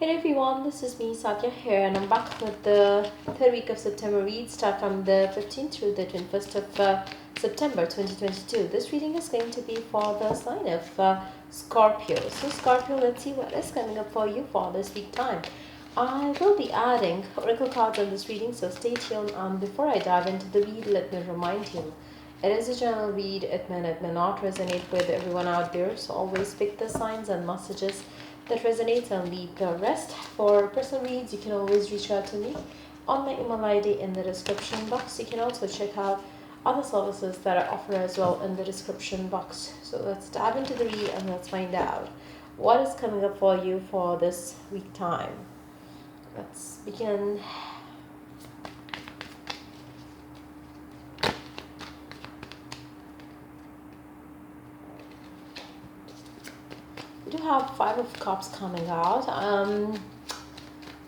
Hey everyone, this is me Satya here, and I'm back with the third week of September read, start from the 15th through the 21st of September 2022. This reading is going to be for the sign of Scorpio. So Scorpio, let's see what is coming up for you for this week time. I will be adding oracle cards on this reading, so stay tuned. Before I dive into the read, let me remind you, it is a general read. It may not resonate with everyone out there, so always pick the signs and messages that resonates and leave the rest. For personal reads, you can always reach out to me on my email ID in the description box. You can also check out other services that I offer as well in the description box. So let's dive into the read and let's find out what is coming up for you for this week time. Let's begin. We do have Five of Cups coming out.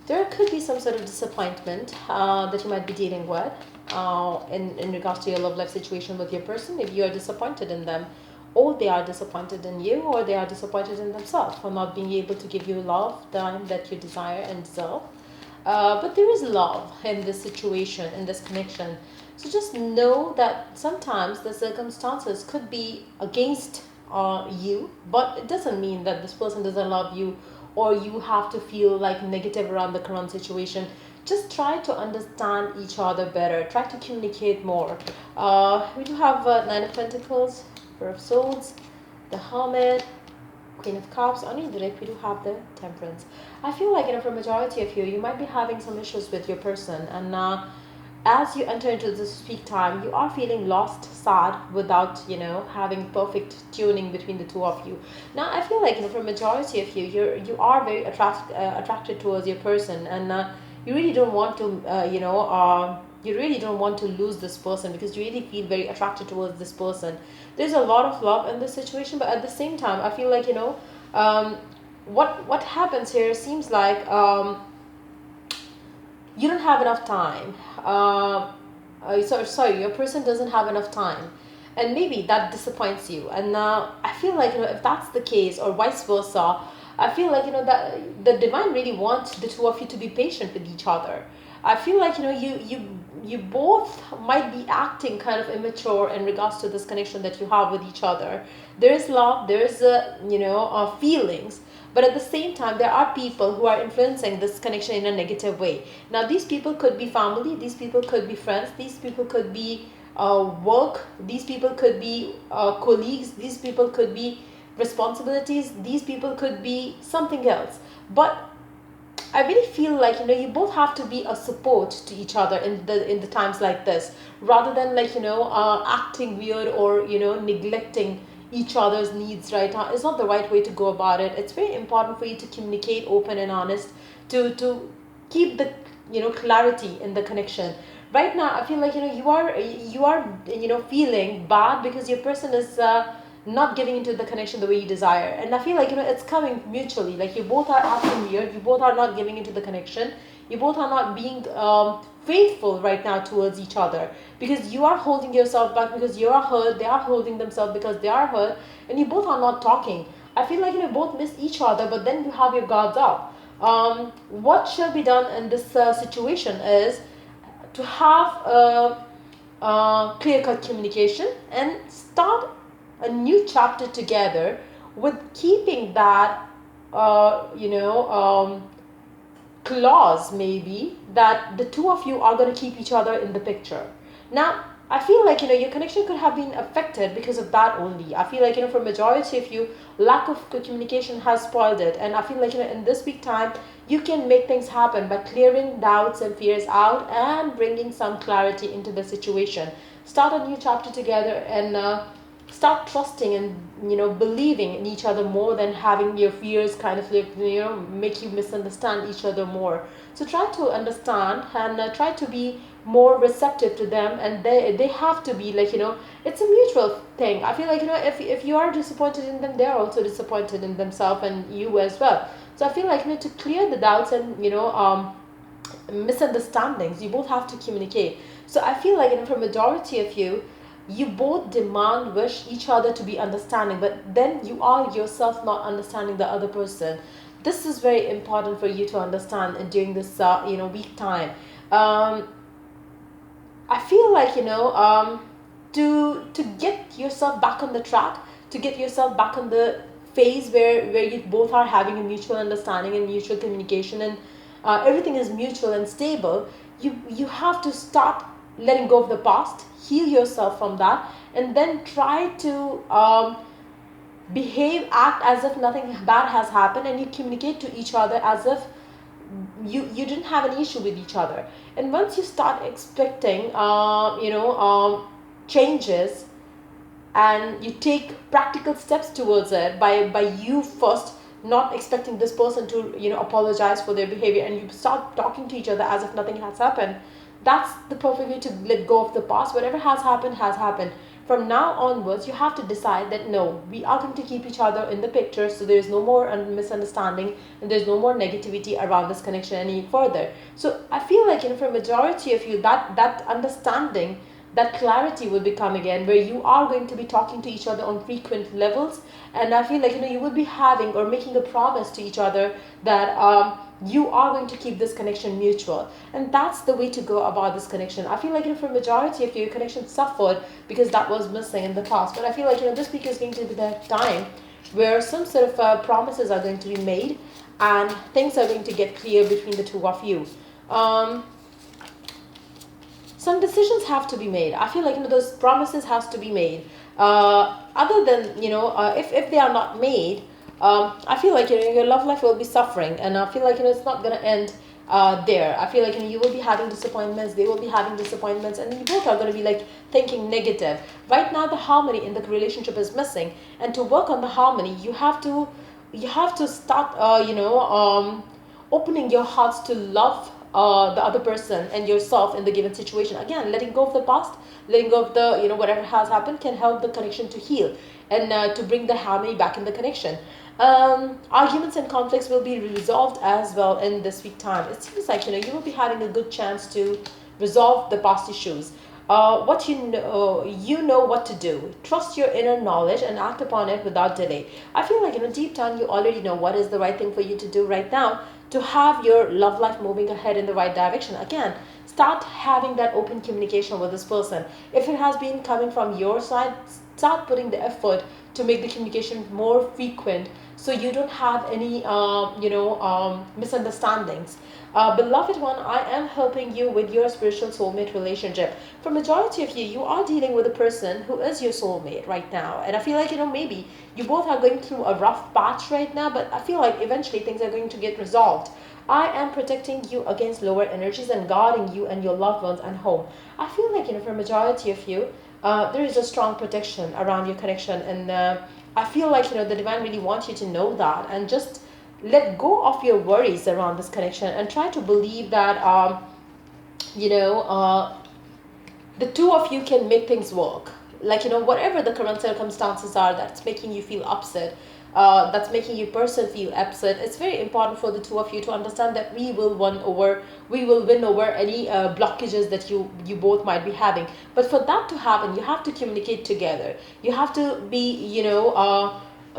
There could be some sort of disappointment that you might be dealing with in regards to your love life situation with your person. If you are disappointed in them, or they are disappointed in you, or they are disappointed in themselves for not being able to give you love, time that you desire and deserve. But there is love in this situation, in this connection. So just know that sometimes the circumstances could be against you, but it doesn't mean that this person doesn't love you or you have to feel like negative around the current situation. Just try to understand each other better. Try to communicate more. We do have Nine of Pentacles, Four of Swords, the Hermit, Queen of Cups. On your deck, we do have the Temperance. I feel like, for majority of you, you might be having some issues with your person, and as you enter into this peak time, you are feeling lost, sad, without having perfect tuning between the two of you. Now I feel like, for majority of you, you are very attracted towards your person, and you really don't want to you really don't want to lose this person, because you really feel very attracted towards this person. There's a lot of love in this situation, but at the same time I feel like, what happens here seems like you don't have enough time. Sorry, your person doesn't have enough time, and maybe that disappoints you. And I feel like, if that's the case, or vice versa, I feel like, that the divine really wants the two of you to be patient with each other. I feel like, you both might be acting kind of immature in regards to this connection that you have with each other. There is love, there is feelings, but at the same time there are people who are influencing this connection in a negative way. Now these people could be family, these people could be friends, these people could be work, these people could be colleagues, these people could be responsibilities, these people could be something else. But I really feel like, you both have to be a support to each other in the times like this, rather than acting weird, or neglecting each other's needs right now. It's not the right way to go about it. It's very important for you to communicate open and honest, to keep the clarity in the connection. Right now I feel like, you are feeling bad because your person is not giving into the connection the way you desire. And I feel like, it's coming mutually. Like, you both are acting weird, you both are not giving into the connection, you both are not being faithful right now towards each other, because you are holding yourself back because you are hurt, they are holding themselves because they are hurt, and you both are not talking. I feel like, both miss each other, but then you have your guards up. What shall be done in this situation is to have a clear-cut communication and start a new chapter together, with keeping that clause, maybe, that the two of you are going to keep each other in the picture. Now I feel like, your connection could have been affected because of that only. I feel like, for majority of you, lack of communication has spoiled it. And I feel like, in this week time, you can make things happen by clearing doubts and fears out and bringing some clarity into the situation. Start a new chapter together, and start trusting and believing in each other more than having your fears kind of like make you misunderstand each other more. So try to understand, and try to be more receptive to them, and they have to be like, it's a mutual thing. I feel like, if you are disappointed in them, they're also disappointed in themselves and you as well. So I feel like, to clear the doubts and misunderstandings, you both have to communicate. So I feel like, for majority of you, you both demand, wish each other to be understanding, but then you are yourself not understanding the other person. This is very important for you to understand during this week time. um, I feel like to get yourself back on the track, to get yourself back on the phase where you both are having a mutual understanding and mutual communication, and everything is mutual and stable. You have to start letting go of the past, heal yourself from that, and then try to behave, act as if nothing bad has happened, and you communicate to each other as if you didn't have an issue with each other. And once you start expecting changes, and you take practical steps towards it by you first not expecting this person to apologize for their behavior, and you start talking to each other as if nothing has happened, that's the perfect way to let go of the past. Whatever has happened has happened. From now onwards, you have to decide that no, we are going to keep each other in the picture, so there's no more misunderstanding, and there's no more negativity around this connection any further. So I feel like for a majority of you, that understanding, that clarity will become again, where you are going to be talking to each other on frequent levels. And I feel like you will be having or making a promise to each other that you are going to keep this connection mutual, and that's the way to go about this connection. I feel like for a majority of your connection suffered because that was missing in the past, but I feel like this week is going to be the time where some sort of promises are going to be made, and things are going to get clear between the two of you. Some decisions have to be made. I feel like those promises has to be made. Other than if they are not made, I feel like your love life will be suffering, and I feel like it's not gonna end there. I feel like you will be having disappointments, they will be having disappointments, and you both are going to be like thinking negative. Right now, the harmony in the relationship is missing, and to work on the harmony, you have to start opening your hearts to love the other person and yourself in the given situation. Again, letting go of the past, letting go of the whatever has happened can help the connection to heal, and to bring the harmony back in the connection. Arguments and conflicts will be resolved as well in this week time. It seems like you will be having a good chance to resolve the past issues. What you know what to do. Trust your inner knowledge and act upon it without delay. I feel like deep down you already know what is the right thing for you to do right now to have your love life moving ahead in the right direction. Again, start having that open communication with this person. If it has been coming from your side, start putting the effort to make the communication more frequent, so you don't have any misunderstandings. Beloved one, I am helping you with your spiritual soulmate relationship. For majority of you, you are dealing with a person who is your soulmate right now, and I feel like maybe you both are going through a rough patch right now, but I feel like eventually things are going to get resolved. I am protecting you against lower energies and guarding you and your loved ones and home. I feel like for a majority of you, there is a strong protection around your connection, and I feel like the divine really wants you to know that, and just let go of your worries around this connection, and try to believe that you know the two of you can make things work. Like whatever the current circumstances are that's making you feel upset, that's making your person feel upset, it's very important for the two of you to understand that we will win over any blockages that you both might be having. But for that to happen, you have to communicate together. You have to be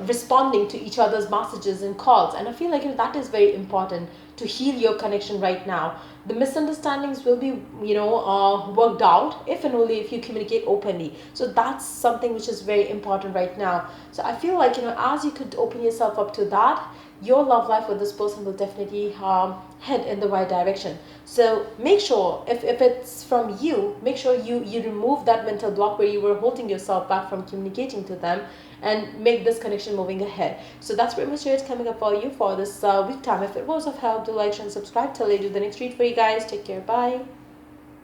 responding to each other's messages and calls, and I feel like that is very important to heal your connection right now. The misunderstandings will be worked out if and only if you communicate openly. So that's something which is very important right now. So I feel like as you could open yourself up to that, your love life with this person will definitely head in the right direction. So make sure, if it's from you, make sure you remove that mental block where you were holding yourself back from communicating to them, and make this connection moving ahead. So that's pretty much it coming up for you for this week time. If it was of help, do like, share, and subscribe. Till I do the next read for you guys. Take care. Bye.